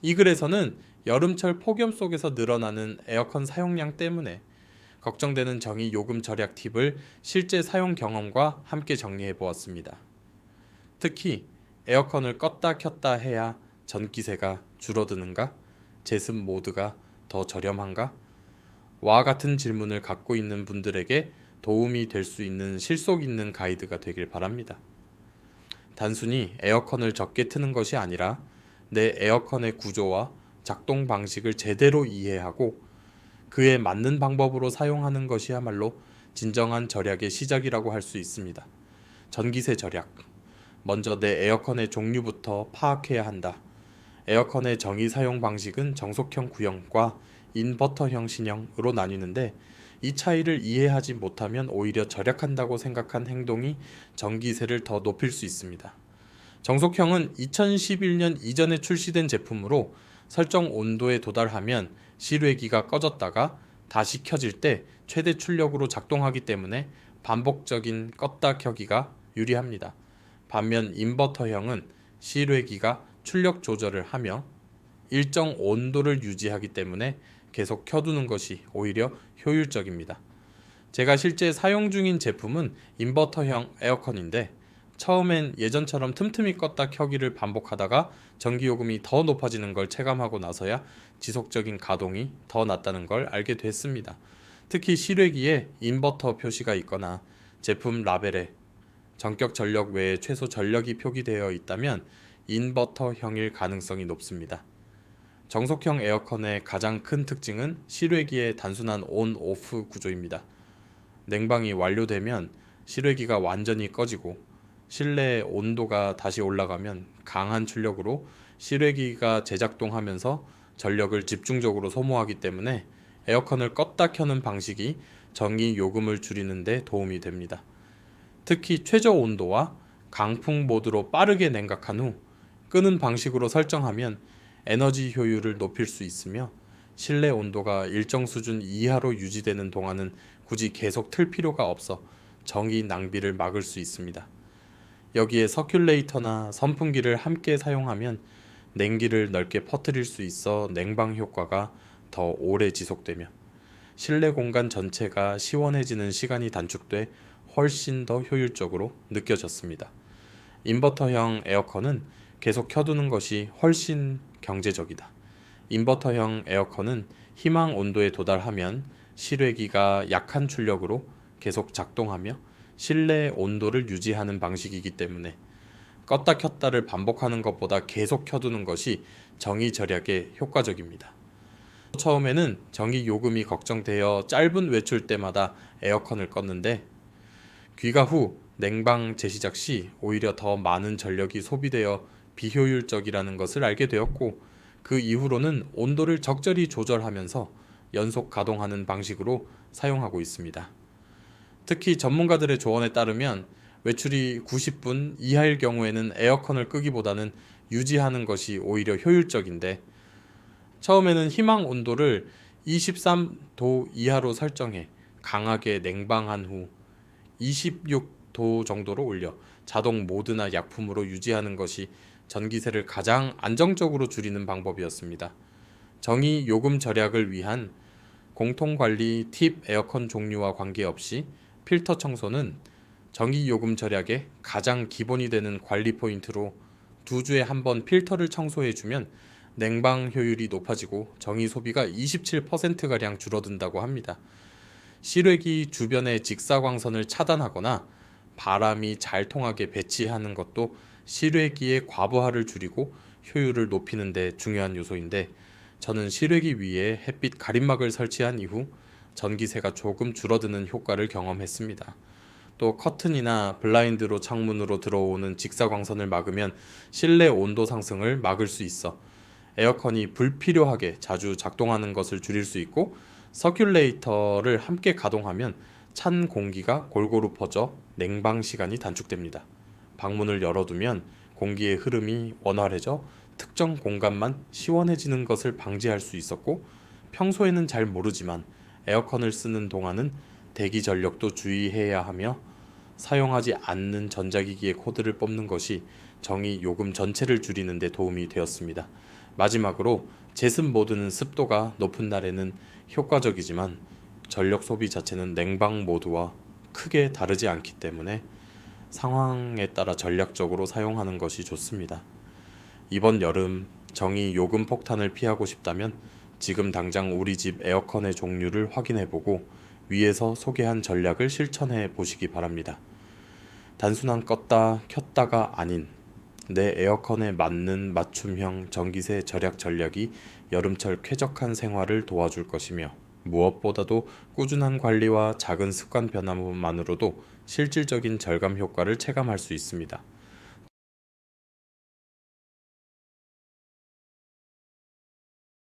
이 글에서는 여름철 폭염 속에서 늘어나는 에어컨 사용량 때문에 걱정되는 전기 요금 절약 팁을 실제 사용 경험과 함께 정리해 보았습니다. 특히 에어컨을 껐다 켰다 해야 전기세가 줄어드는가? 제습 모드가 더 저렴한가? 와 같은 질문을 갖고 있는 분들에게 도움이 될 수 있는 실속 있는 가이드가 되길 바랍니다. 단순히 에어컨을 적게 트는 것이 아니라 내 에어컨의 구조와 작동 방식을 제대로 이해하고 그에 맞는 방법으로 사용하는 것이야말로 진정한 절약의 시작이라고 할 수 있습니다. 전기세 절약. 먼저 내 에어컨의 종류부터 파악해야 한다. 에어컨의 정의 사용 방식은 정속형 구형과 인버터형 신형으로 나뉘는데 이 차이를 이해하지 못하면 오히려 절약한다고 생각한 행동이 전기세를 더 높일 수 있습니다. 정속형은 2011년 이전에 출시된 제품으로 설정 온도에 도달하면 실외기가 꺼졌다가 다시 켜질 때 최대 출력으로 작동하기 때문에 반복적인 껐다 켜기가 유리합니다. 반면 인버터형은 실외기가 출력 조절을 하며 일정 온도를 유지하기 때문에 계속 켜두는 것이 오히려 효율적입니다. 제가 실제 사용 중인 제품은 인버터형 에어컨인데 처음엔 예전처럼 틈틈이 껐다 켜기를 반복하다가 전기요금이 더 높아지는 걸 체감하고 나서야 지속적인 가동이 더 낫다는 걸 알게 됐습니다. 특히 실외기에 인버터 표시가 있거나 제품 라벨에 전격 전력 외에 최소 전력이 표기되어 있다면 인버터형일 가능성이 높습니다. 정속형 에어컨의 가장 큰 특징은 실외기의 단순한 온-오프 구조입니다. 냉방이 완료되면 실외기가 완전히 꺼지고 실내 온도가 다시 올라가면 강한 출력으로 실외기가 재작동하면서 전력을 집중적으로 소모하기 때문에 에어컨을 껐다 켜는 방식이 전기 요금을 줄이는 데 도움이 됩니다. 특히 최저 온도와 강풍 모드로 빠르게 냉각한 후 끄는 방식으로 설정하면 에너지 효율을 높일 수 있으며 실내 온도가 일정 수준 이하로 유지되는 동안은 굳이 계속 틀 필요가 없어 전기 낭비를 막을 수 있습니다. 여기에 서큘레이터나 선풍기를 함께 사용하면 냉기를 넓게 퍼뜨릴 수 있어 냉방 효과가 더 오래 지속되며 실내 공간 전체가 시원해지는 시간이 단축돼 훨씬 더 효율적으로 느껴졌습니다. 인버터형 에어컨은 계속 켜두는 것이 훨씬 경제적이다. 인버터형 에어컨은 희망 온도에 도달하면 실외기가 약한 출력으로 계속 작동하며 실내 온도를 유지하는 방식이기 때문에 껐다 켰다를 반복하는 것보다 계속 켜두는 것이 전기 절약에 효과적입니다. 처음에는 전기 요금이 걱정되어 짧은 외출 때마다 에어컨을 껐는데 귀가 후 냉방 재시작 시 오히려 더 많은 전력이 소비되어 비효율적이라는 것을 알게 되었고 그 이후로는 온도를 적절히 조절하면서 연속 가동하는 방식으로 사용하고 있습니다. 특히 전문가들의 조언에 따르면 외출이 90분 이하일 경우에는 에어컨을 끄기보다는 유지하는 것이 오히려 효율적인데 처음에는 희망 온도를 23도 이하로 설정해 강하게 냉방한 후 26도 정도로 올려 자동 모드나 약품으로 유지하는 것이 전기세를 가장 안정적으로 줄이는 방법이었습니다. 정의 요금 절약을 위한 공통관리 팁 에어컨 종류와 관계없이 필터 청소는 전기요금 절약의 가장 기본이 되는 관리 포인트로 2주에 한 번 필터를 청소해주면 냉방 효율이 높아지고 전기 소비가 27%가량 줄어든다고 합니다. 실외기 주변의 직사광선을 차단하거나 바람이 잘 통하게 배치하는 것도 실외기의 과부하를 줄이고 효율을 높이는 데 중요한 요소인데 저는 실외기 위에 햇빛 가림막을 설치한 이후 전기세가 조금 줄어드는 효과를 경험했습니다. 또 커튼이나 블라인드로 창문으로 들어오는 직사광선을 막으면 실내 온도 상승을 막을 수 있어 에어컨이 불필요하게 자주 작동하는 것을 줄일 수 있고 서큘레이터를 함께 가동하면 찬 공기가 골고루 퍼져 냉방 시간이 단축됩니다. 방문을 열어두면 공기의 흐름이 원활해져 특정 공간만 시원해지는 것을 방지할 수 있었고 평소에는 잘 모르지만 에어컨을 쓰는 동안은 대기 전력도 주의해야 하며 사용하지 않는 전자기기의 코드를 뽑는 것이 전기 요금 전체를 줄이는 데 도움이 되었습니다. 마지막으로 제습 모드는 습도가 높은 날에는 효과적이지만 전력 소비 자체는 냉방 모드와 크게 다르지 않기 때문에 상황에 따라 전략적으로 사용하는 것이 좋습니다. 이번 여름 정의 요금 폭탄을 피하고 싶다면 지금 당장 우리 집 에어컨의 종류를 확인해보고 위에서 소개한 전략을 실천해 보시기 바랍니다. 단순한 껐다 켰다가 아닌 내 에어컨에 맞는 맞춤형 전기세 절약 전략이 여름철 쾌적한 생활을 도와줄 것이며 무엇보다도 꾸준한 관리와 작은 습관 변화만으로도 실질적인 절감 효과를 체감할 수 있습니다.